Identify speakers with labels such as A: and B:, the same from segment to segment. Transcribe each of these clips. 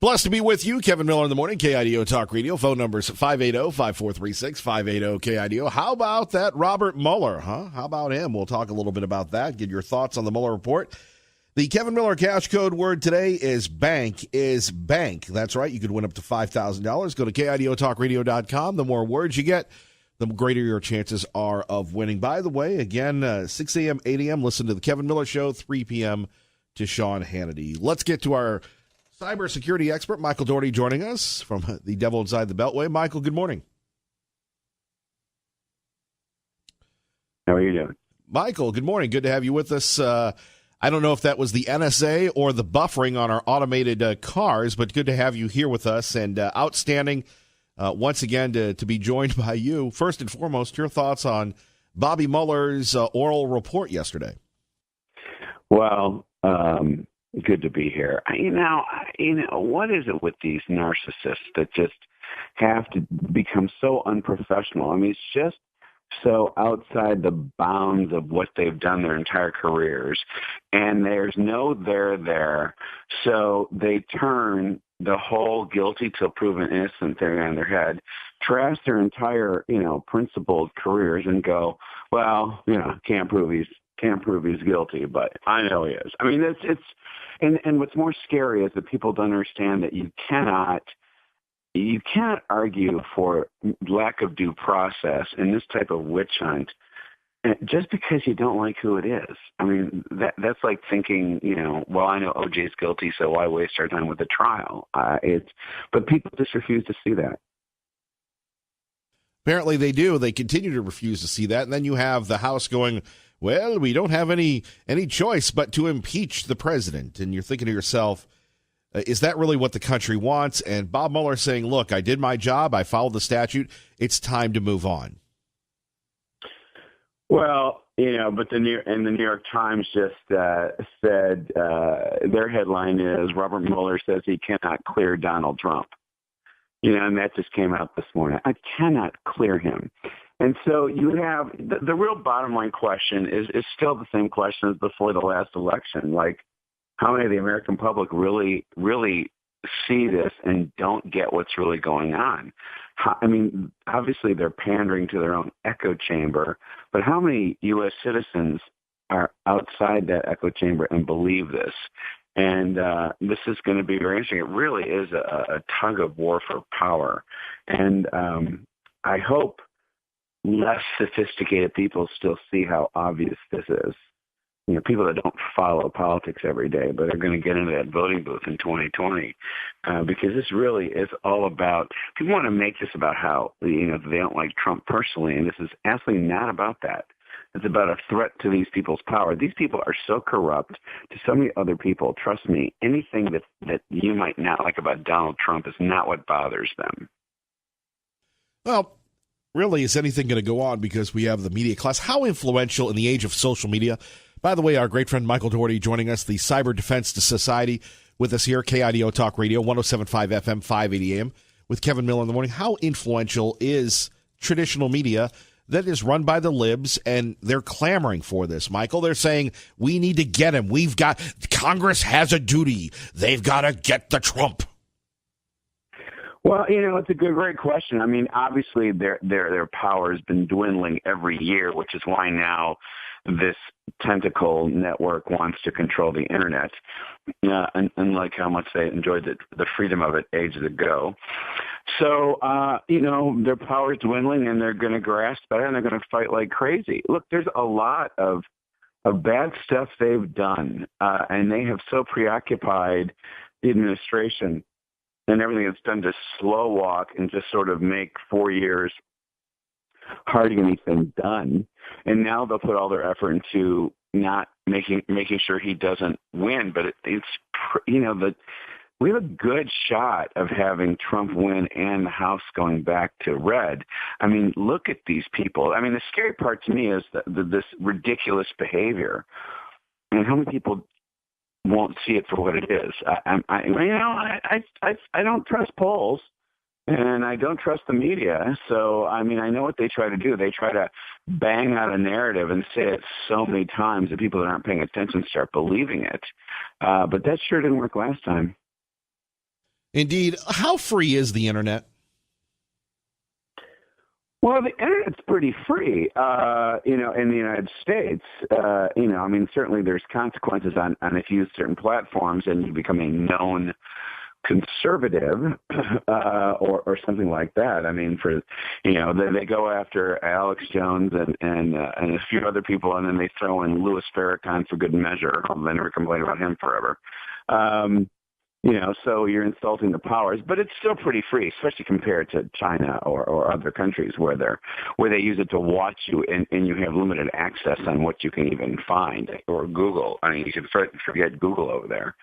A: Blessed to be with you, Kevin Miller in the morning, KIDO Talk Radio. Phone numbers 580-5436, 580-KIDO. How about that Robert Mueller, huh? How about him? We'll talk a little bit about that, get your thoughts on the Mueller report. The Kevin Miller cash code word today is bank. That's right. You could win up to $5,000. Go to KIDOTalkRadio.com. The more words you get, the greater your chances are of winning. By the way, again, 6 a.m., 8 a.m., listen to the Kevin Miller Show, 3 p.m. to Sean Hannity. Let's get to our cybersecurity expert, Michael Doherty, joining us from the Devil Inside the Beltway. Michael, good morning.
B: How are you doing?
A: Michael, good morning. Good to have you with us. I don't know if that was the NSA or the buffering on our automated cars, but good to have you here with us. And outstanding, once again, to be joined by you. First and foremost, your thoughts on Bobby Mueller's oral report yesterday.
B: Well, good to be here. What is it with these narcissists that just have to become so unprofessional? I mean, it's just so outside the bounds of what they've done their entire careers, and there's no there. So they turn the whole guilty till proven innocent theory on their head, trash their entire, principled careers, and go, well, can't prove he's guilty, but I know he is. I mean, and what's more scary is that people don't understand that you cannot argue for lack of due process in this type of witch hunt just because you don't like who it is. I mean, that's like thinking, well, I know OJ's guilty, so why waste our time with the trial? But people just refuse to see that.
A: Apparently they do. They continue to refuse to see that. And then you have the House going, well, we don't have any choice but to impeach the president. And you're thinking to yourself, is that really what the country wants? And Bob Mueller saying, look, I did my job. I followed the statute. It's time to move on.
B: Well, but the New York Times just said their headline is Robert Mueller says he cannot clear Donald Trump. And that just came out this morning. I cannot clear him. And so you have the real bottom line question is still the same question as before the last election. Like, how many of the American public really, really see this and don't get what's really going on? I mean, obviously they're pandering to their own echo chamber, but how many U.S. citizens are outside that echo chamber and believe this? And this is going to be very interesting. It really is a tug of war for power. And I hope less sophisticated people still see how obvious this is. People that don't follow politics every day, but are going to get into that voting booth in 2020, because this really is all about, people want to make this about how, they don't like Trump personally, and this is absolutely not about that. It's about a threat to these people's power. These people are so corrupt to so many other people. Trust me, anything that you might not like about Donald Trump is not what bothers them.
A: Well, really, is anything going to go on because we have the media class? How influential in the age of social media? By the way, our great friend Michael Doherty joining us, the Cyber Defense Society, with us here, KIDO Talk Radio, 107.5 FM, 580 AM, with Kevin Miller in the morning. How influential is traditional media that is run by the libs, and they're clamoring for this, Michael? They're saying, we need to get him. Congress has a duty. They've got to get the Trump.
B: Well, it's a great question. I mean, obviously their power has been dwindling every year, which is why now this tentacle network wants to control the internet, unlike how much they enjoyed the freedom of it ages ago. So, their power is dwindling, and they're going to grasp that, and they're going to fight like crazy. Look, there's a lot of bad stuff they've done, and they have so preoccupied the administration and everything it's done to slow walk and just sort of make 4 years hardly anything done. And now they'll put all their effort into not making sure he doesn't win. But we have a good shot of having Trump win and the House going back to red. I mean, look at these people. I mean, the scary part to me is this ridiculous behavior, and how many people won't see it for what it is. I don't trust polls, and I don't trust the media. So, I mean, I know what they try to do. They try to bang out a narrative and say it so many times that people that aren't paying attention start believing it. But that sure didn't work last time.
A: Indeed. How free is the internet?
B: Well, the internet's pretty free, in the United States. I mean, certainly there's consequences on if you use certain platforms and you become a known conservative or something like that. I mean, they go after Alex Jones and a few other people, and then they throw in Louis Farrakhan for good measure. I'll never complain about him forever. So you're insulting the powers, but it's still pretty free, especially compared to China or other countries where they use it to watch you and you have limited access on what you can even find, or Google. I mean, you can forget Google over there.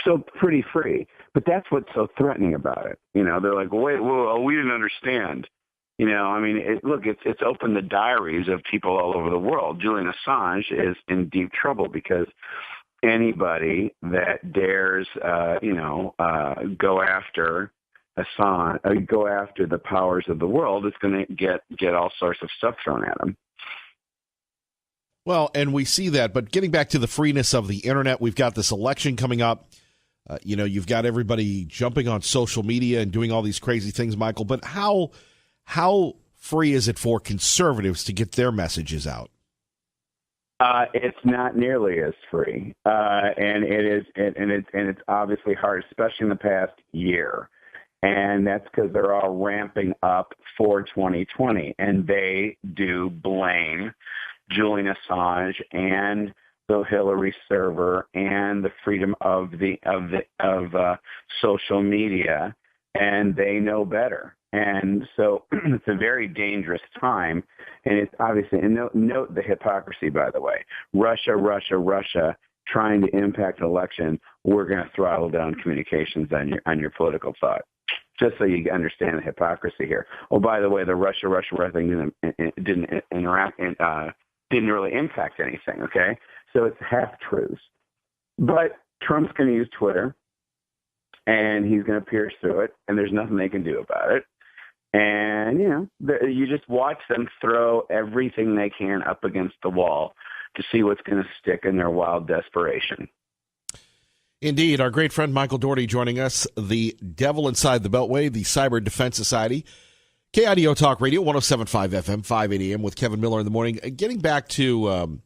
B: So pretty free, but that's what's so threatening about it. They're like, wait, we didn't understand. I mean, it's opened the diaries of people all over the world. Julian Assange is in deep trouble because anybody that dares, go after Assange, go after the powers of the world is going to get all sorts of stuff thrown at them.
A: Well, and we see that, but getting back to the freeness of the internet, we've got this election coming up. You've got everybody jumping on social media and doing all these crazy things, Michael. But how free is it for conservatives to get their messages out?
B: It's not nearly as free, and it's obviously hard, especially in the past year. And that's because they're all ramping up for 2020, and they do blame Julian Assange and the Hillary server and the freedom of social media, and they know better. And so it's a very dangerous time, and it's obviously, and note the hypocrisy, by the way. Russia trying to impact an election, we're going to throttle down communications on your political thought. Just so you understand the hypocrisy here. Oh, by the way, the Russia thing didn't really impact anything, okay? So it's half-truths. But Trump's going to use Twitter, and he's going to pierce through it, and there's nothing they can do about it. And, you just watch them throw everything they can up against the wall to see what's going to stick in their wild desperation.
A: Indeed. Our great friend Michael Dougherty joining us, the Devil Inside the Beltway, the Cyber Defense Society. KIDO Talk Radio, 107.5 FM, 580 AM with Kevin Miller in the morning. Getting back to,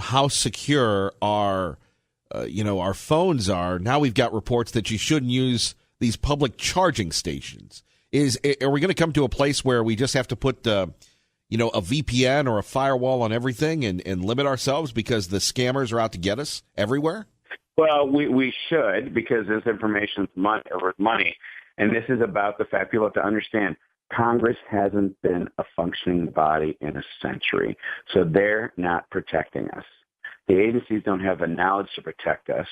A: how secure our phones are. Now we've got reports that you shouldn't use these public charging stations. Are we going to come to a place where we just have to put, a VPN or a firewall on everything and limit ourselves because the scammers are out to get us everywhere?
B: Well, we should, because this information is worth money. And this is about the fact people have to understand Congress hasn't been a functioning body in a century. So they're not protecting us. The agencies don't have the knowledge to protect us.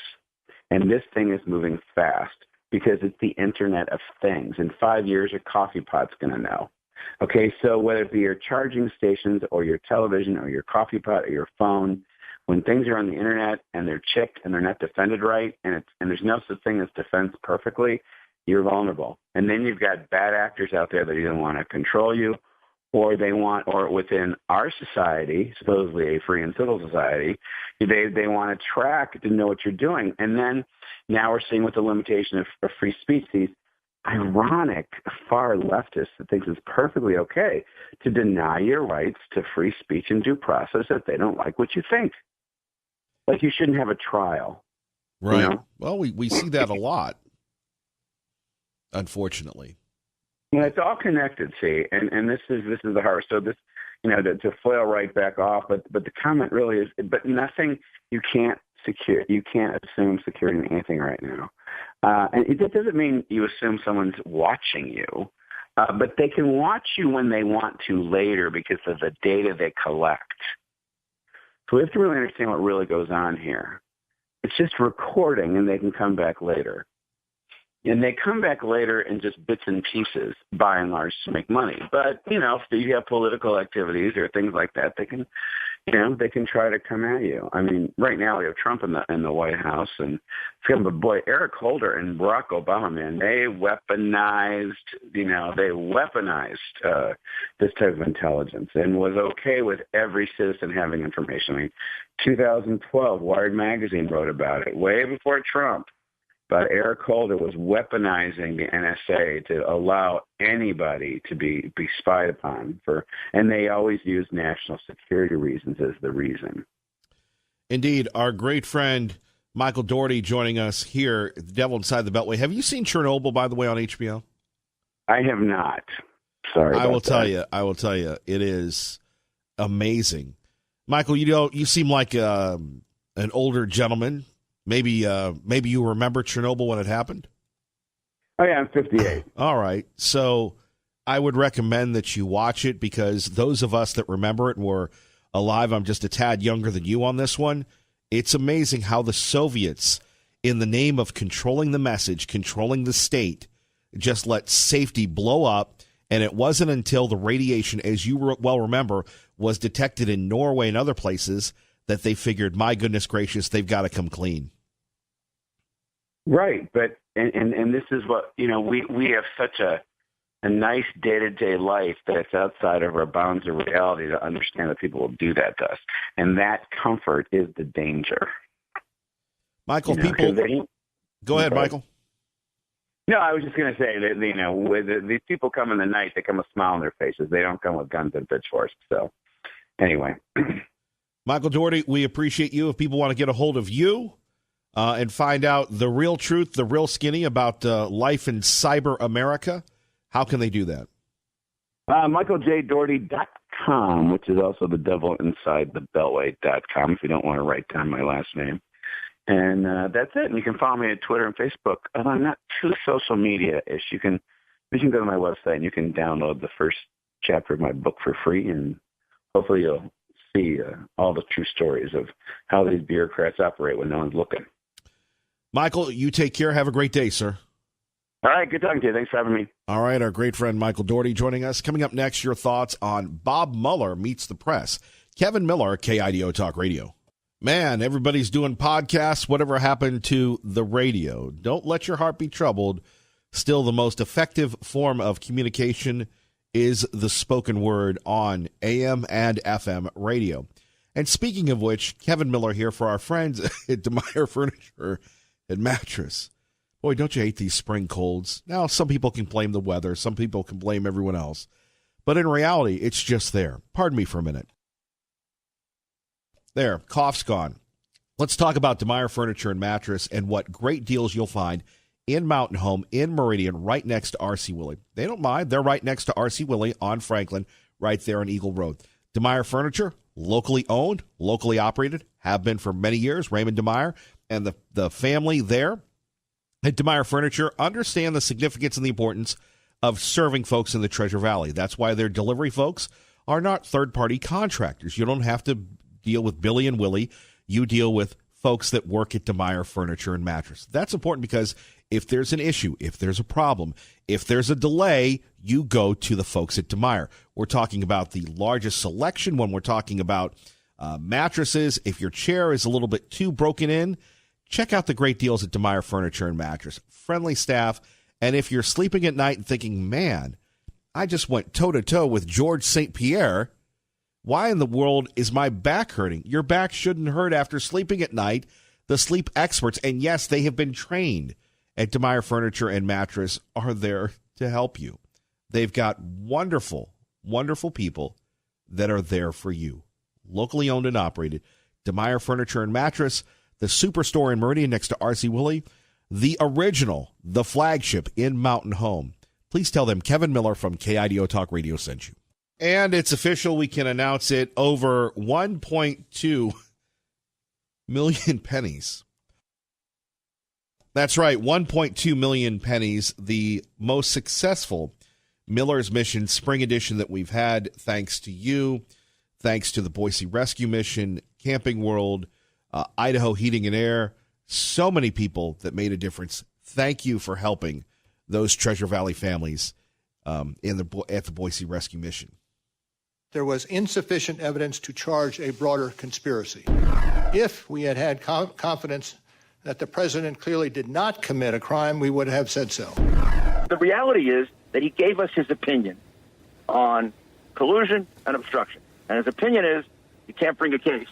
B: And this thing is moving fast because it's the Internet of Things. In 5 years, your coffee pot's going to know. Okay, so whether it be your charging stations or your television or your coffee pot or your phone, when things are on the Internet and they're chipped and they're not defended right, and there's no such thing as defense perfectly, you're vulnerable. And then you've got bad actors out there that either want to control you or within our society, supposedly a free and civil society, they want to track to know what you're doing. And then now we're seeing with the limitation of free speech, these ironic far leftists that thinks it's perfectly okay to deny your rights to free speech and due process if they don't like what you think. Like you shouldn't have a trial.
A: Right. Well, we see that a lot, unfortunately.
B: Yeah, it's all connected, see, and this is the hard. So this, to flail right back off, but the comment really is, but nothing, you can't assume security in anything right now. And it doesn't mean you assume someone's watching you, but they can watch you when they want to later because of the data they collect. So we have to really understand what really goes on here. It's just recording, and they can come back later. And they come back later in just bits and pieces, by and large, to make money. But, if you have political activities or things like that, they can try to come at you. I mean, right now we have Trump in the White House, and Eric Holder and Barack Obama, man, they weaponized this type of intelligence and was okay with every citizen having information. I mean, 2012, Wired Magazine wrote about it way before Trump. But Eric Holder was weaponizing the NSA to allow anybody to be spied upon and they always use national security reasons as the reason.
A: Indeed, our great friend Michael Dougherty joining us here, The Devil Inside the Beltway. Have you seen Chernobyl, by the way, on HBO?
B: I have not. Sorry.
A: I will tell you, it is amazing. Michael, you seem like an older gentleman. Maybe you remember Chernobyl when it happened?
B: Oh, yeah, I'm 58.
A: All right. So I would recommend that you watch it because those of us that remember it and were alive, I'm just a tad younger than you on this one. It's amazing how the Soviets, in the name of controlling the message, controlling the state, just let safety blow up. And it wasn't until the radiation, as you well remember, was detected in Norway and other places that they figured, my goodness gracious, they've got to come clean.
B: Right. But, and this is what, we have such a nice day-to-day life that's outside of our bounds of reality to understand that people will do that to us. And that comfort is the danger.
A: Michael, go ahead, Michael.
B: No, I was just going to say that, with these people come in the night, they come with a smile on their faces. They don't come with guns and pitchforks. So anyway.
A: Michael Dougherty, we appreciate you. If people want to get a hold of you and find out the real truth, the real skinny about life in cyber America, how can they do that?
B: MichaelJDougherty.com, which is also the devil inside the beltway.com if you don't want to write down my last name. And that's it. And you can follow me at Twitter and Facebook. I'm not too social media-ish. You can go to my website and you can download the first chapter of my book for free, and hopefully you'll see all the true stories of how these bureaucrats operate when no one's looking.
A: Michael, you take care. Have a great day, sir.
B: All right, good talking to you. Thanks for having me.
A: All right, our great friend Michael Dougherty joining us. Coming up next, your thoughts on Bob Mueller meets the press. Kevin Miller, KIDO Talk Radio. Man, everybody's doing podcasts. Whatever happened to the radio? Don't let your heart be troubled. Still, the most effective form of communication is the spoken word on AM and FM radio. And speaking of which, Kevin Miller here for our friends at DeMeyer Furniture and Mattress. Boy, don't you hate these spring colds? Now, some people can blame the weather. Some people can blame everyone else. But in reality, it's just there. Pardon me for a minute. There, cough's gone. Let's talk about DeMeyer Furniture and Mattress and what great deals you'll find in Mountain Home in Meridian, right next to R.C. Willey. They don't mind. They're right next to R.C. Willey on Franklin, right there on Eagle Road. DeMeyer Furniture, locally owned, locally operated, have been for many years. Raymond DeMeyer and the family there at DeMeyer Furniture understand the significance and the importance of serving folks in the Treasure Valley. That's why their delivery folks are not third-party contractors. You don't have to deal with Billy and Willie. You deal with folks that work at DeMeyer Furniture and Mattress. That's important because if there's an issue, if there's a problem, if there's a delay, you go to the folks at DeMeyer. We're talking about the largest selection when we're talking about mattresses. If your chair is a little bit too broken in, check out the great deals at DeMeyer Furniture and Mattress. Friendly staff. And if you're sleeping at night and thinking, man, I just went toe-to-toe with George St. Pierre, why in the world is my back hurting? Your back shouldn't hurt after sleeping at night. The sleep experts, and yes, they have been trained at DeMeyer Furniture and Mattress, are there to help you. They've got wonderful, wonderful people that are there for you. Locally owned and operated. DeMeyer Furniture and Mattress, the superstore in Meridian next to R.C. Willey, the original, the flagship in Mountain Home. Please tell them Kevin Miller from KIDO Talk Radio sent you. And it's official. We can announce it. Over 1.2 million pennies. That's right, 1.2 million pennies. The most successful Miller's Mission Spring Edition that we've had, thanks to you, thanks to the Boise Rescue Mission, Camping World, Idaho Heating and Air. So many people that made a difference. Thank you for helping those Treasure Valley families at the Boise Rescue Mission.
C: There was insufficient evidence to charge a broader conspiracy. If we had had confidence that the president clearly did not commit a crime, we would have said so.
D: The reality is that he gave us his opinion on collusion and obstruction. And his opinion is you can't bring a case.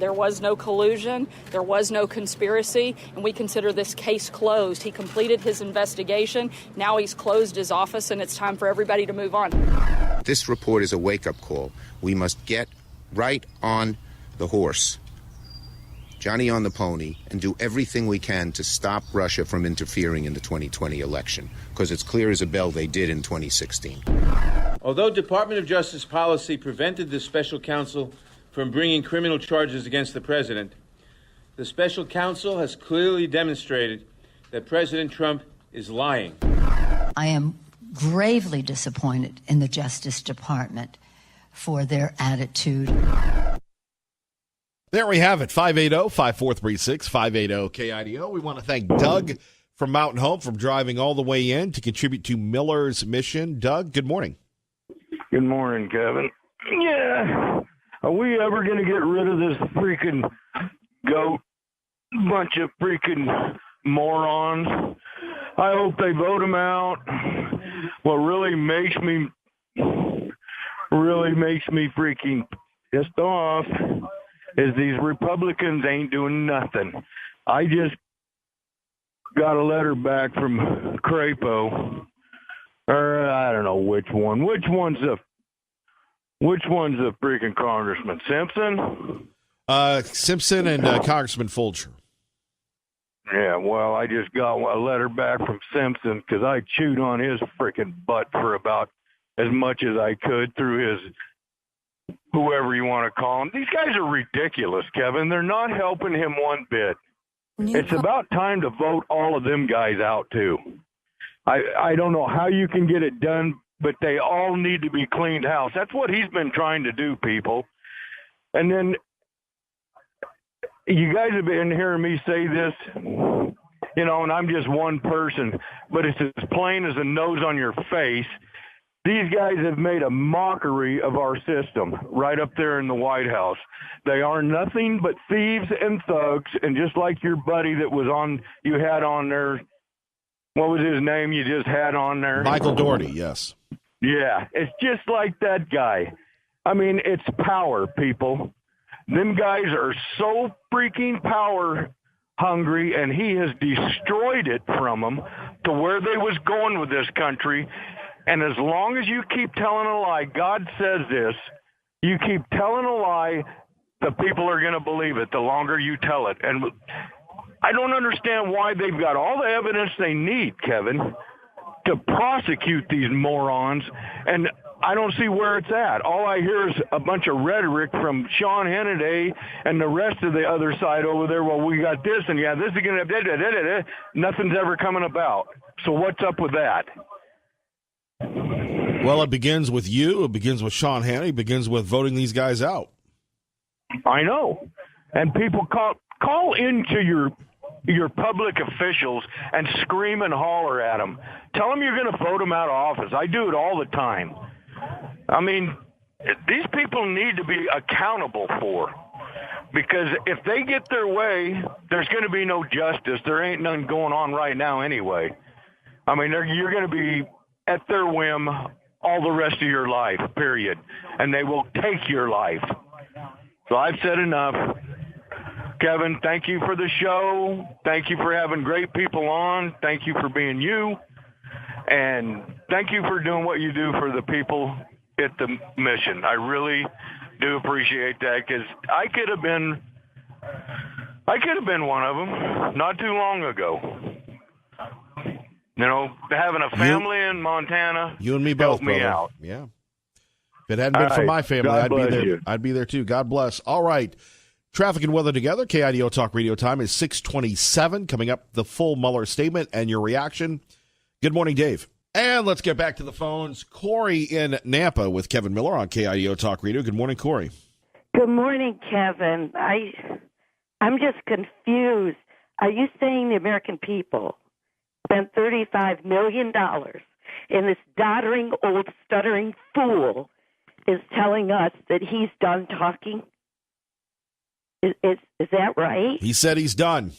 E: There was no collusion, there was no conspiracy, and we consider this case closed. He completed his investigation. Now he's closed his office, and it's time for everybody to move on.
F: This report is a wake-up call. We must get right on the horse, Johnny on the pony, and do everything we can to stop Russia from interfering in the 2020 election, because it's clear as a bell they did in 2016.
G: Although Department of Justice policy prevented the special counsel from bringing criminal charges against the president, the special counsel has clearly demonstrated that President Trump is lying.
H: I am gravely disappointed in the Justice Department for their attitude.
A: There we have it, 580-5436, 580-KIDO. We want to thank Doug from Mountain Home for driving all the way in to contribute to Miller's mission. Doug, good morning.
I: Good morning, Kevin. Yeah. Are we ever going to get rid of this freaking goat bunch of freaking morons? I hope they vote him out. What really makes me freaking pissed off is these Republicans ain't doing nothing. I just got a letter back from Crapo, or I don't know which one. Which one's the freaking congressman? Simpson?
A: Simpson and Congressman Fulcher.
I: Yeah, well, I just got a letter back from Simpson because I chewed on his freaking butt for about as much as I could through his whoever you want to call him. These guys are ridiculous, Kevin. They're not helping him one bit. It's about time to vote all of them guys out, too. I don't know how you can get it done, but they all need to be cleaned house. That's what he's been trying to do, people. And then you guys have been hearing me say this, you know, and I'm just one person, but it's as plain as a nose on your face. These guys have made a mockery of our system right up there in the White House. They are nothing but thieves and thugs, and just like your buddy that was on, you had on there, what was his name you just had on there?
A: Michael Doherty, yes.
I: Yeah, it's just like that guy. I mean, it's power, people. Them guys are so freaking power hungry, and he has destroyed it from them to where they was going with this country. And as long as you keep telling a lie, God says this, you keep telling a lie, the people are going to believe it the longer you tell it. And I don't understand why they've got all the evidence they need, Kevin, to prosecute these morons. And I don't see where it's at. All I hear is a bunch of rhetoric from Sean Hannity and the rest of the other side over there. Well, we got this, and yeah, this is going to, nothing's ever coming about. So what's up with that?
A: Well, it begins with you. It begins with Sean Hannity. It begins with voting these guys out.
I: I know. And people call into your public officials and scream and holler at them. Tell them you're going to vote them out of office. I do it all the time. I mean, these people need to be accountable for, because if they get their way, there's going to be no justice. There ain't none going on right now anyway. I mean, you're going to be at their whim all the rest of your life, period. And they will take your life. So I've said enough. Kevin, thank you for the show. Thank you for having great people on. Thank you for being you. And thank you for doing what you do for the people at the mission. I really do appreciate that, because I could have been one of them not too long ago. You know, having a family in Montana,
A: you and me both,
I: helped me
A: brother.
I: out.
A: Yeah. If it hadn't been for my family,
I: God
A: I'd be
I: bless
A: there.
I: you.
A: I'd be there too. God bless. All right. Traffic and weather together. KIDO Talk Radio time is 6:27. Coming up, the full Mueller statement and your reaction. Good morning, Dave. And let's get back to the phones. Corey in Nampa with Kevin Miller on KIDO Talk Radio. Good morning, Corey.
J: Good morning, Kevin. I'm just confused. Are you saying the American people spent $35 million and this doddering, old, stuttering fool is telling us that he's done talking? Is that right?
A: He said he's done.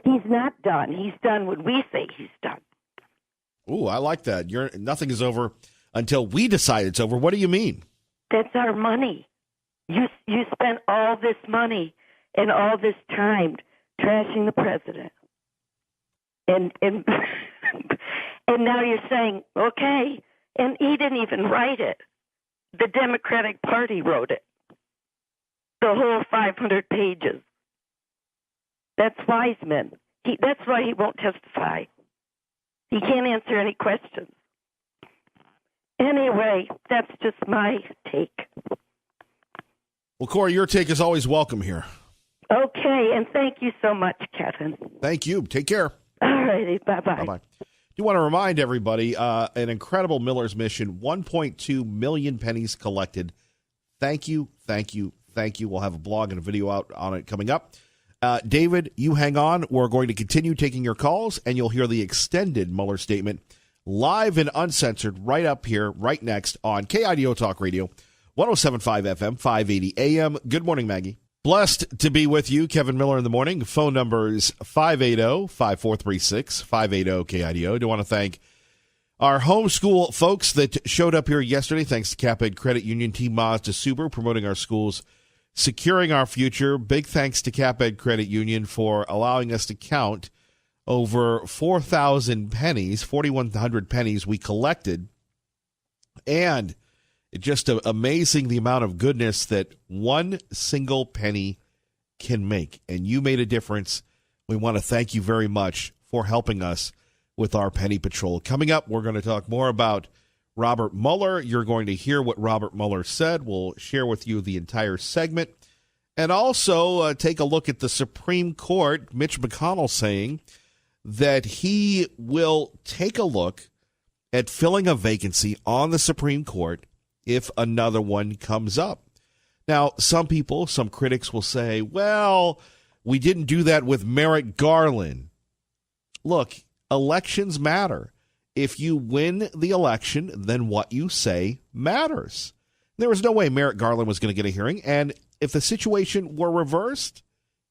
J: He's not done. He's done when we say he's done.
A: Ooh, I like that. Nothing is over until we decide it's over. What do you mean?
J: That's our money. You spent all this money and all this time trashing the president. And and now you're saying, okay, and he didn't even write it. The Democratic Party wrote it. The whole 500 pages. That's Wiseman. That's why he won't testify. He can't answer any questions. Anyway, that's just my take.
A: Well, Corey, your take is always welcome here.
J: Okay, and thank you so much, Kevin.
A: Thank you. Take care.
J: All righty, bye-bye.
A: Bye-bye. Do want to remind everybody, an incredible Miller's Mission, 1.2 million pennies collected. Thank you, thank you, thank you. We'll have a blog and a video out on it coming up. David, you hang on. We're going to continue taking your calls, and you'll hear the extended Mueller statement live and uncensored right up here, right next on KIDO Talk Radio, 107.5 FM, 580 AM. Good morning, Maggie. Blessed to be with you, Kevin Miller in the morning. Phone number is 580-5436, 580-KIDO. Do want to thank our homeschool folks that showed up here yesterday. Thanks to CapEd Credit Union, Team Mazda Subaru, promoting our schools, securing our future. Big thanks to CapEd Credit Union for allowing us to count over 4,000 pennies, 4,100 pennies we collected. And it's just amazing the amount of goodness that one single penny can make. And you made a difference. We want to thank you very much for helping us with our Penny Patrol. Coming up, we're going to talk more about Robert Mueller. You're going to hear what Robert Mueller said. We'll share with you the entire segment. And also take a look at the Supreme Court, Mitch McConnell saying that he will take a look at filling a vacancy on the Supreme Court if another one comes up. Now, some critics will say, well, we didn't do that with Merrick Garland. Look, elections matter. If you win the election, then what you say matters. There was no way Merrick Garland was going to get a hearing, and if the situation were reversed,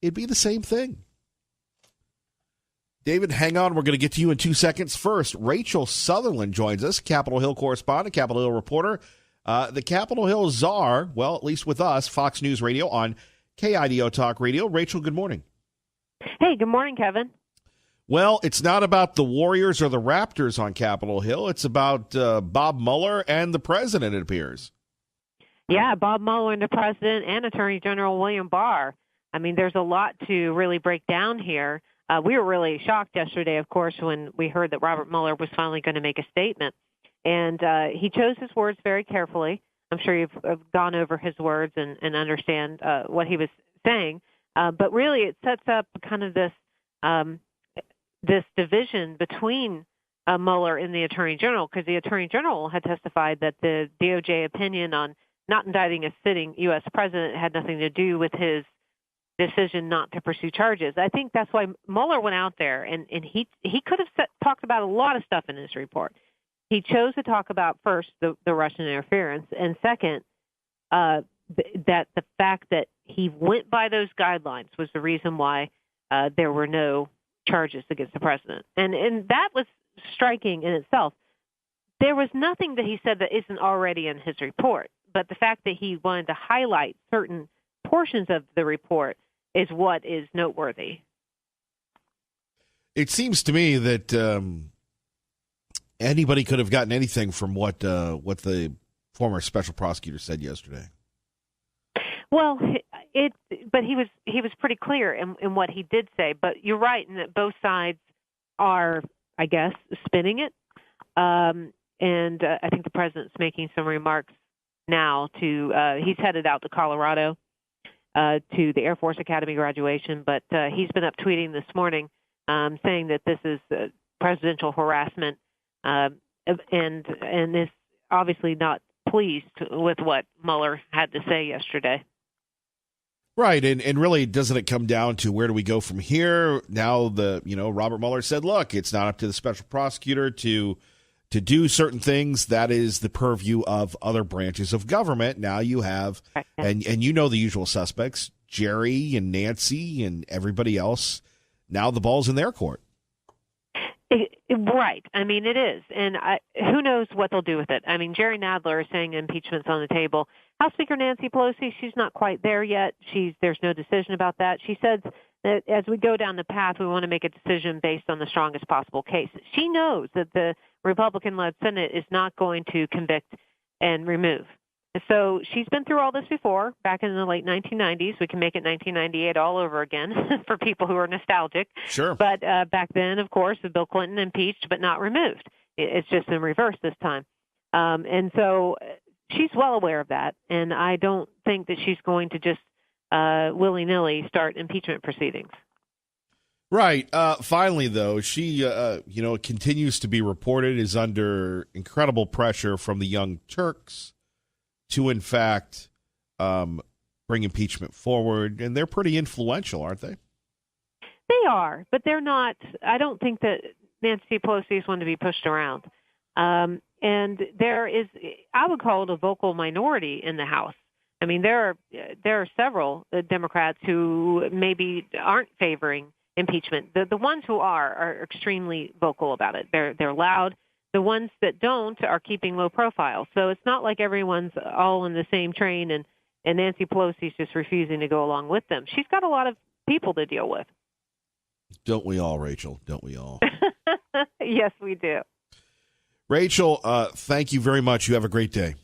A: it'd be the same thing. David, hang on. We're going to get to you in 2 seconds. First, Rachel Sutherland joins us, Capitol Hill correspondent, Capitol Hill reporter. The Capitol Hill czar, well, at least with us, Fox News Radio on KIDO Talk Radio. Rachel, good morning.
K: Hey, good morning, Kevin.
A: Well, it's not about the Warriors or the Raptors on Capitol Hill. It's about Bob Mueller and the president, it appears.
K: Yeah, Bob Mueller and the president and Attorney General William Barr. I mean, there's a lot to really break down here. We were really shocked yesterday, of course, when we heard that Robert Mueller was finally going to make a statement. And he chose his words very carefully. I'm sure you've gone over his words and understand what he was saying. But really, it sets up kind of this division between Mueller and the Attorney General, because the Attorney General had testified that the DOJ opinion on not indicting a sitting U.S. president had nothing to do with his decision not to pursue charges. I think that's why Mueller went out there, and he could have talked about a lot of stuff in his report. He chose to talk about, first, the Russian interference, and second, that the fact that he went by those guidelines was the reason why there were no charges against the president. And that was striking in itself. There was nothing that he said that isn't already in his report, but the fact that he wanted to highlight certain portions of the report is what is noteworthy.
A: It seems to me that anybody could have gotten anything from what the former special prosecutor said yesterday.
K: Well, but he was pretty clear in what he did say. But you're right in that both sides are, I guess, spinning it. And I think the president's making some remarks now he's headed out to Colorado to the Air Force Academy graduation. But he's been up tweeting this morning saying that this is presidential harassment and is obviously not pleased with what Mueller had to say yesterday.
A: Right, and really, doesn't it come down to where do we go from here? Now, Robert Mueller said, look, it's not up to the special prosecutor to do certain things. That is the purview of other branches of government. Now you have, and you know the usual suspects, Jerry and Nancy and everybody else. Now the ball's in their court.
K: Right. I mean, it is. And who knows what they'll do with it. I mean, Jerry Nadler is saying impeachment's on the table. House Speaker Nancy Pelosi, she's not quite there yet. There's no decision about that. She said that as we go down the path, we want to make a decision based on the strongest possible case. She knows that the Republican-led Senate is not going to convict and remove. So she's been through all this before, back in the late 1990s. We can make it 1998 all over again for people who are nostalgic.
A: Sure.
K: But back then, of course, Bill Clinton impeached but not removed. It's just in reverse this time. And so she's well aware of that, and I don't think that she's going to just willy-nilly start impeachment proceedings.
A: Right. Finally, though, she, continues to be reported is under incredible pressure from the Young Turks to, in fact, bring impeachment forward. And they're pretty influential, aren't they?
K: They are, but they're not. I don't think that Nancy Pelosi is one to be pushed around. And there is, I would call it a vocal minority in the House. I mean, there are several Democrats who maybe aren't favoring impeachment. The ones who are extremely vocal about it. They're loud. The ones that don't are keeping low profile. So it's not like everyone's all in the same train and Nancy Pelosi's just refusing to go along with them. She's got a lot of people to deal with.
A: Don't we all, Rachel? Don't we all?
K: Yes, we do.
A: Rachel, thank you very much. You have a great day.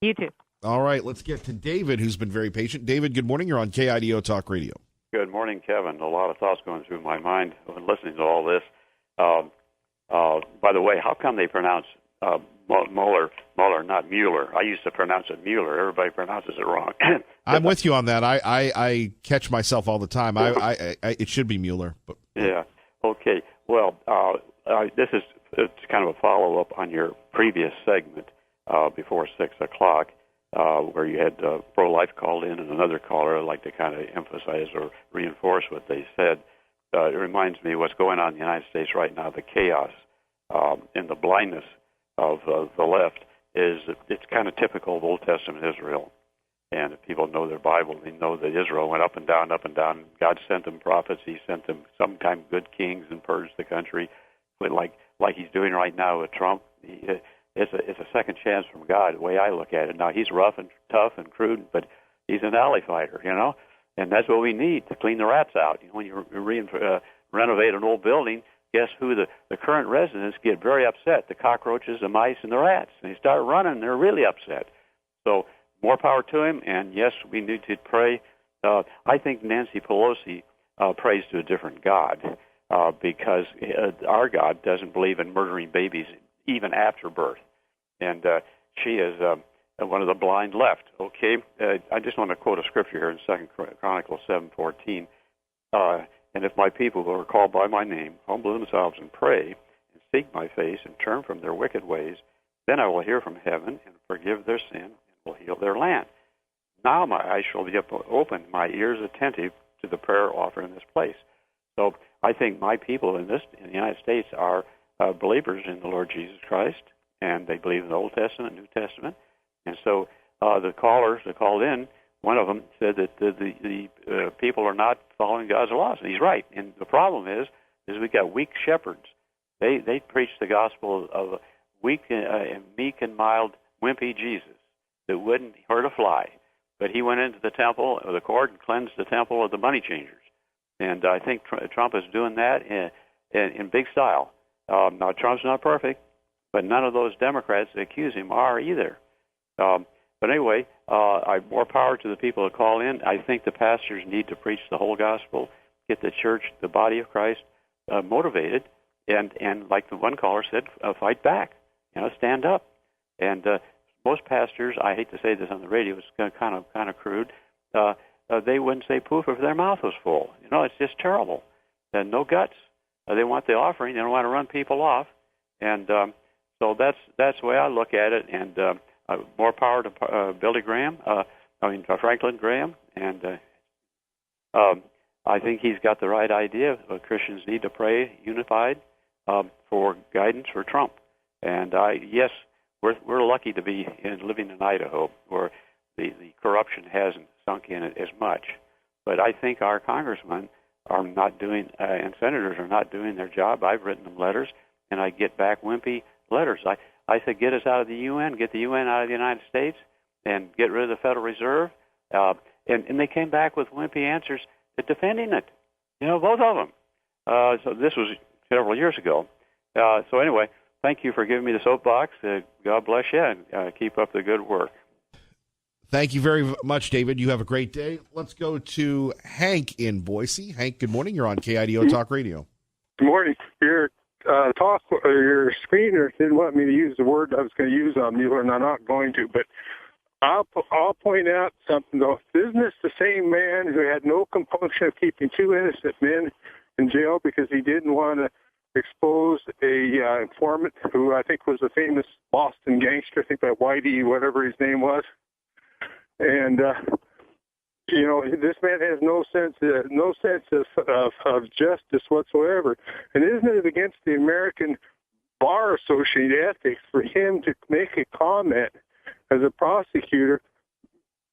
K: You too.
A: All right, let's get to David, who's been very patient. David, good morning. You're on KIDO Talk Radio.
L: Good morning, Kevin. A lot of thoughts going through my mind when listening to all this. By the way, how come they pronounce Mueller, not Mueller? I used to pronounce it Mueller. Everybody pronounces it wrong.
A: I'm with you on that. I catch myself all the time. It should be Mueller. But.
L: Yeah. Okay. Well, it's kind of a follow-up on your previous segment before 6 o'clock, where you had pro-life called in and another caller. I'd like to kind of emphasize or reinforce what they said. It reminds me of what's going on in the United States right now, the chaos and the blindness of the left it's kind of typical of Old Testament Israel. And if people know their Bible, they know that Israel went up and down, up and down. God sent them prophets. He sent them sometimes good kings and purged the country, but like he's doing right now with Trump. It's a second chance from God, the way I look at it. Now, he's rough and tough and crude, but he's an alley fighter, and that's what we need to clean the rats out. When you renovate an old building, guess who the current residents get very upset? The cockroaches, the mice, and the rats. And they start running, they're really upset. So more power to him, and yes, we need to pray. I think Nancy Pelosi prays to a different God because our God doesn't believe in murdering babies even after birth. And she is one of the blind left. Okay, I just want to quote a scripture here in 2 Chronicles 7:14. And if my people who are called by my name humble themselves and pray and seek my face and turn from their wicked ways, then I will hear from heaven and forgive their sin and will heal their land. Now my eyes shall be open, my ears attentive to the prayer offered in this place. So I think my people in the United States are believers in the Lord Jesus Christ, and they believe in the Old Testament, New Testament. And so the callers that called in, one of them said that the people are not following God's laws, and he's right. And the problem is we got weak shepherds. They preach the gospel of a weak and meek and mild, wimpy Jesus that wouldn't hurt a fly. But he went into the temple of the court and cleansed the temple of the money changers. And I think Trump is doing that in big style. Now, Trump's not perfect, but none of those Democrats that accuse him are either. But anyway, more power to the people that call in. I think the pastors need to preach the whole gospel, get the church, the body of Christ, motivated, and like the one caller said, fight back. Stand up. And most pastors, I hate to say this on the radio, it's kind of crude. They wouldn't say poof if their mouth was full. It's just terrible. No guts. They want the offering. They don't want to run people off. And so that's the way I look at it. And more power to Franklin Graham. And I think he's got the right idea. Christians need to pray unified for guidance for Trump. And yes, we're lucky to be living in Idaho, where the corruption hasn't sunk in as much. But I think our congressmen are not doing, and senators are not doing their job. I've written them letters, and I get back wimpy letters. I said, get us out of the UN, get the UN out of the United States, and get rid of the Federal Reserve. And they came back with wimpy answers to defending it. Both of them. So this was several years ago. So anyway, thank you for giving me the soapbox. God bless you, and keep up the good work.
A: Thank you very much, David. You have a great day. Let's go to Hank in Boise. Hank, good morning. You're on KIDO Talk Radio.
M: Good morning. Your screener didn't want me to use the word I was going to use on Mueller, and I'm not going to. But I'll point out something, though. Isn't this the same man who had no compunction of keeping two innocent men in jail because he didn't want to expose a informant who I think was a famous Boston gangster, I think that Whitey, whatever his name was? And this man has no sense of justice whatsoever. And isn't it against the American Bar Association ethics for him to make a comment as a prosecutor,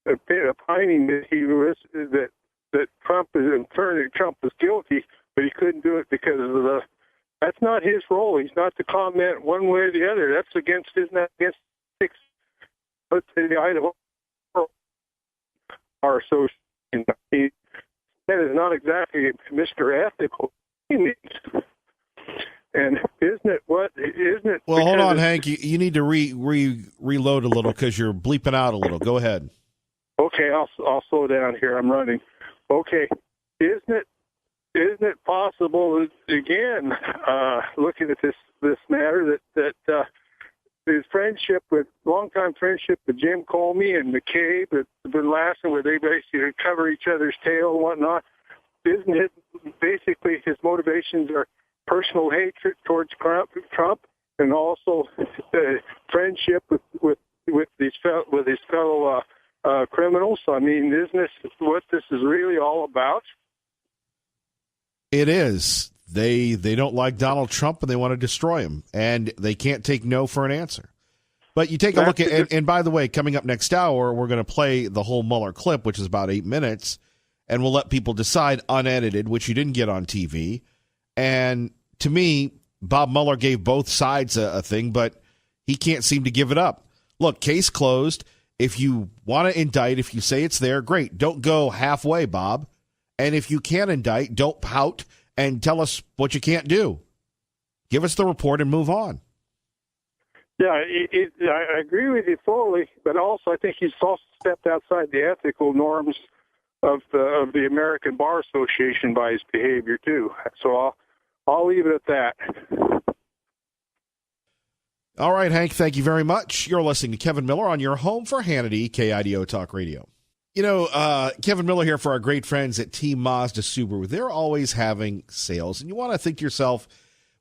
M: opining that Trump was guilty, but he couldn't do it because of that's not his role. He's not to comment one way or the other. That's against let's say the Idaho Bar Association. That is not exactly Mr. Ethical. And isn't it?
A: Well, hold on, Hank. You need to reload a little because you're bleeping out a little. Go ahead.
M: Okay, I'll slow down here. I'm running. Okay, isn't it possible again, looking at this matter, that his longtime friendship with Jim Comey and McCabe that's been lasting, where they basically cover each other's tail and whatnot, isn't it basically his motivations are personal hatred towards Trump and also friendship with his fellow criminals? I mean, isn't this what this is really all about?
A: It is. They don't like Donald Trump and they want to destroy him, and they can't take no for an answer. But you take a look at, and by the way, coming up next hour, we're going to play the whole Mueller clip, which is about 8 minutes, and we'll let people decide unedited, which you didn't get on TV. And to me, Bob Mueller gave both sides a thing, but he can't seem to give it up. Look, case closed. If you want to indict, if you say it's there, great. Don't go halfway, Bob. And if you can't indict, don't pout and tell us what you can't do. Give us the report and move on.
M: Yeah, I agree with you fully, but also I think he's also stepped outside the ethical norms of the American Bar Association by his behavior too. So I'll leave it at that.
A: All right, Hank, thank you very much. You're listening to Kevin Miller on your home for Hannity, KIDO Talk Radio. Kevin Miller here for our great friends at Team Mazda Subaru. They're always having sales, and you want to think to yourself,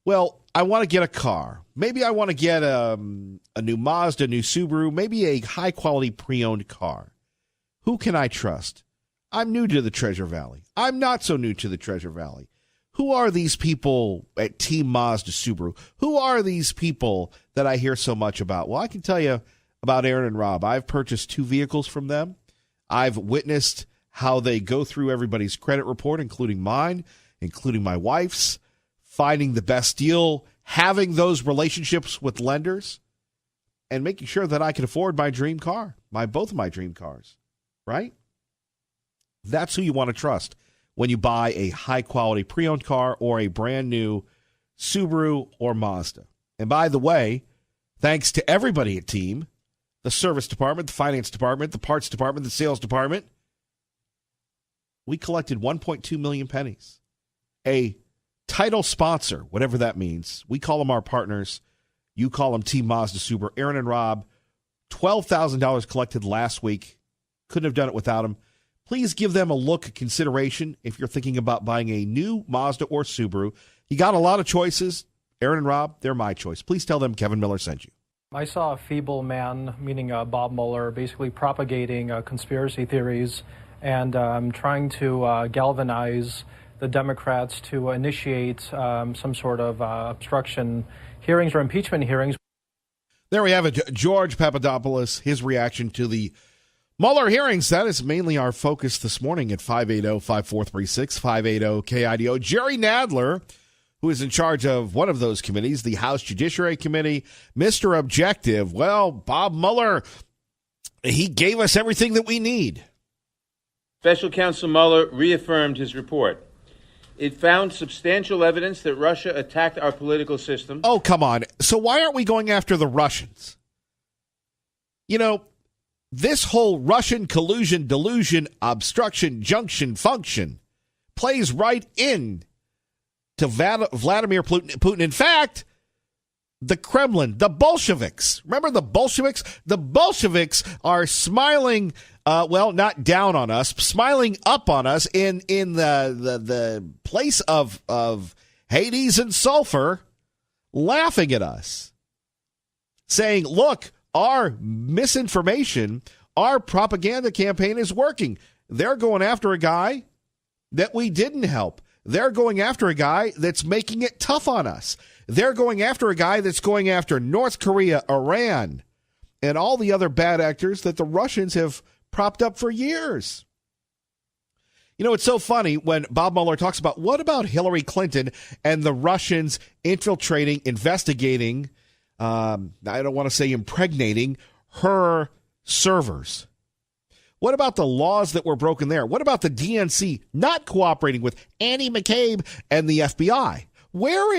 A: well, I want to get a car. Maybe I want to get a new Mazda, a new Subaru, maybe a high-quality pre-owned car. Who can I trust? I'm new to the Treasure Valley. I'm not so new to the Treasure Valley. Who are these people at Team Mazda Subaru? Who are these people that I hear so much about? Well, I can tell you about Aaron and Rob. I've purchased 2 vehicles from them. I've witnessed how they go through everybody's credit report, including mine, including my wife's, finding the best deal, having those relationships with lenders, and making sure that I can afford my dream car, both of my dream cars, right? That's who you want to trust when you buy a high-quality pre-owned car or a brand-new Subaru or Mazda. And by the way, thanks to everybody at Team, the service department, the finance department, the parts department, the sales department, we collected 1.2 million pennies. A title sponsor, whatever that means. We call them our partners. You call them Team Mazda Subaru. Aaron and Rob, $12,000 collected last week. Couldn't have done it without them. Please give them a look, a consideration, if you're thinking about buying a new Mazda or Subaru. You got a lot of choices. Aaron and Rob, they're my choice. Please tell them Kevin Miller sent you.
N: I saw a feeble man, meaning Bob Mueller, basically propagating conspiracy theories and trying to galvanize the Democrats to initiate some sort of obstruction hearings or impeachment hearings.
A: There we have it. George Papadopoulos, his reaction to the Mueller hearings, that is mainly our focus this morning at 580-5436, 580-KIDO. Jerry Nadler, who is in charge of one of those committees, the House Judiciary Committee, Mr. Objective. Well, Bob Mueller, he gave us everything that we need.
G: Special Counsel Mueller reaffirmed his report. It found substantial evidence that Russia attacked our political system.
A: Oh, come on. So why aren't we going after the Russians? You know, this whole Russian collusion, delusion, obstruction, junction, function plays right in to Vladimir Putin. In fact, the Kremlin, the Bolsheviks. Remember the Bolsheviks? The Bolsheviks are smiling, not down on us, smiling up on us in the place of Hades and sulfur, laughing at us, saying, look, our misinformation, our propaganda campaign is working. They're going after a guy that we didn't help. They're going after a guy that's making it tough on us. They're going after a guy that's going after North Korea, Iran, and all the other bad actors that the Russians have propped up for years. You know, it's so funny when Bob Mueller talks about, what about Hillary Clinton and the Russians infiltrating, investigating, I don't want to say impregnating, her servers? What about the laws that were broken there? What about the DNC not cooperating with Annie McCabe and the FBI? Where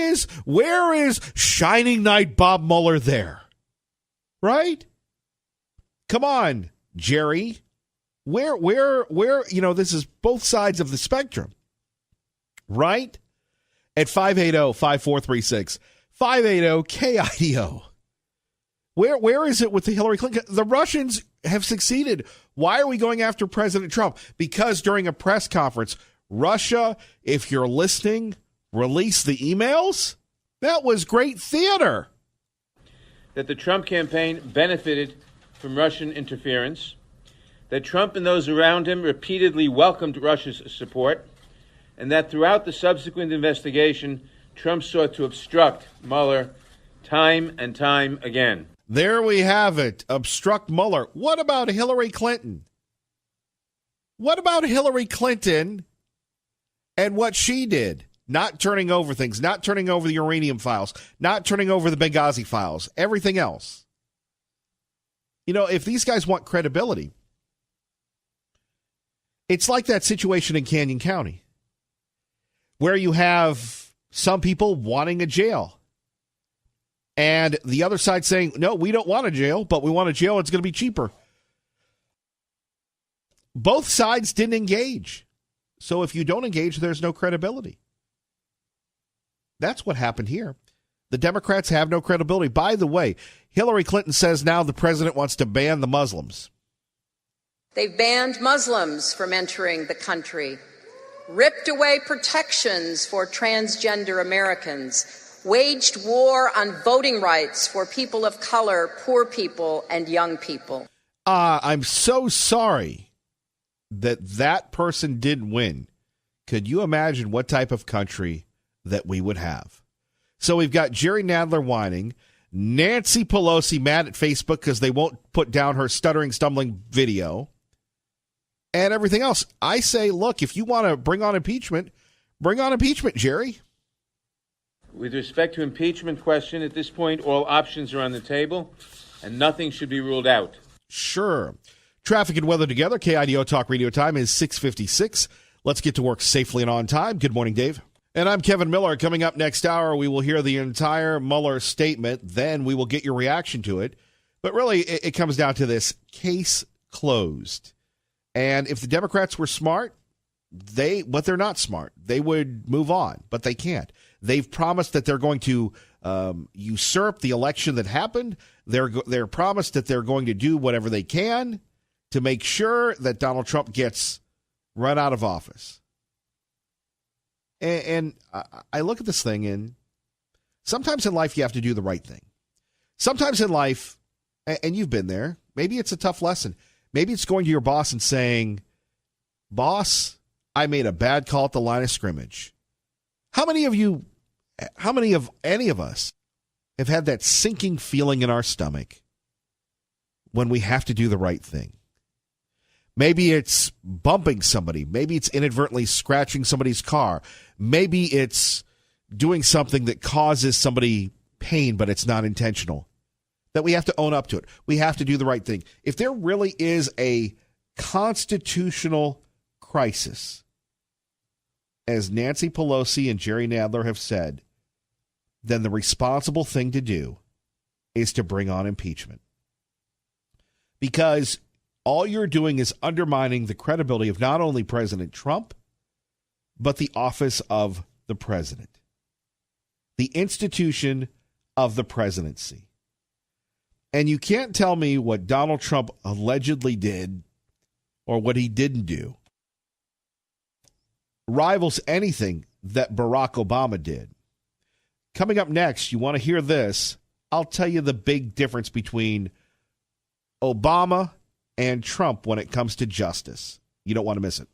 A: is Shining Knight Bob Mueller there? Right? Come on, Jerry. Where, this is both sides of the spectrum. Right? At 580-5436. 580-KIDO. Where is it with the Hillary Clinton? The Russians have succeeded. Why are we going after President Trump? Because during a press conference, Russia, if you're listening, released the emails? That was great theater.
G: That the Trump campaign benefited from Russian interference. That Trump and those around him repeatedly welcomed Russia's support. And that throughout the subsequent investigation, Trump sought to obstruct Mueller time and time again.
A: There we have it. Obstruct Mueller. What about Hillary Clinton? What about Hillary Clinton and what she did? Not turning over things, not turning over the uranium files, not turning over the Benghazi files, everything else. You know, if these guys want credibility, it's like that situation in Canyon County where you have some people wanting a jail. And the other side saying, no, we don't want a jail, but we want a jail. It's going to be cheaper. Both sides didn't engage. So if you don't engage, there's no credibility. That's what happened here. The Democrats have no credibility. By the way, Hillary Clinton says now the president wants to ban the Muslims.
O: They've banned Muslims from entering the country, ripped away protections for transgender Americans, waged war on voting rights for people of color, poor people, and young people.
A: I'm so sorry that person didn't win. Could you imagine what type of country that we would have? So we've got Jerry Nadler whining, Nancy Pelosi mad at Facebook because they won't put down her stuttering, stumbling video, and everything else. I say, look, if you want to bring on impeachment, Jerry.
G: With respect to impeachment question, at this point, all options are on the table, and nothing should be ruled out.
A: Sure. Traffic and weather together. KIDO Talk Radio time is 6:56. Let's get to work safely and on time. Good morning, Dave. And I'm Kevin Miller. Coming up next hour, we will hear the entire Mueller statement. Then we will get your reaction to it. But really, it comes down to this: case closed. And if the Democrats were smart, but they're not smart, they would move on, but they can't. They've promised that they're going to usurp the election that happened. They're promised that they're going to do whatever they can to make sure that Donald Trump gets run out of office. And I look at this thing, and sometimes in life you have to do the right thing. Sometimes in life, and you've been there, maybe it's a tough lesson. Maybe it's going to your boss and saying, boss, I made a bad call at the line of scrimmage. How many of any of us have had that sinking feeling in our stomach when we have to do the right thing? Maybe it's bumping somebody. Maybe it's inadvertently scratching somebody's car. Maybe it's doing something that causes somebody pain, but it's not intentional. That we have to own up to it. We have to do the right thing. If there really is a constitutional crisis, as Nancy Pelosi and Jerry Nadler have said, then the responsible thing to do is to bring on impeachment. Because all you're doing is undermining the credibility of not only President Trump, but the office of the president, the institution of the presidency. And you can't tell me what Donald Trump allegedly did or what he didn't do rivals anything that Barack Obama did. Coming up next, you want to hear this? I'll tell you the big difference between Obama and Trump when it comes to justice. You don't want to miss it.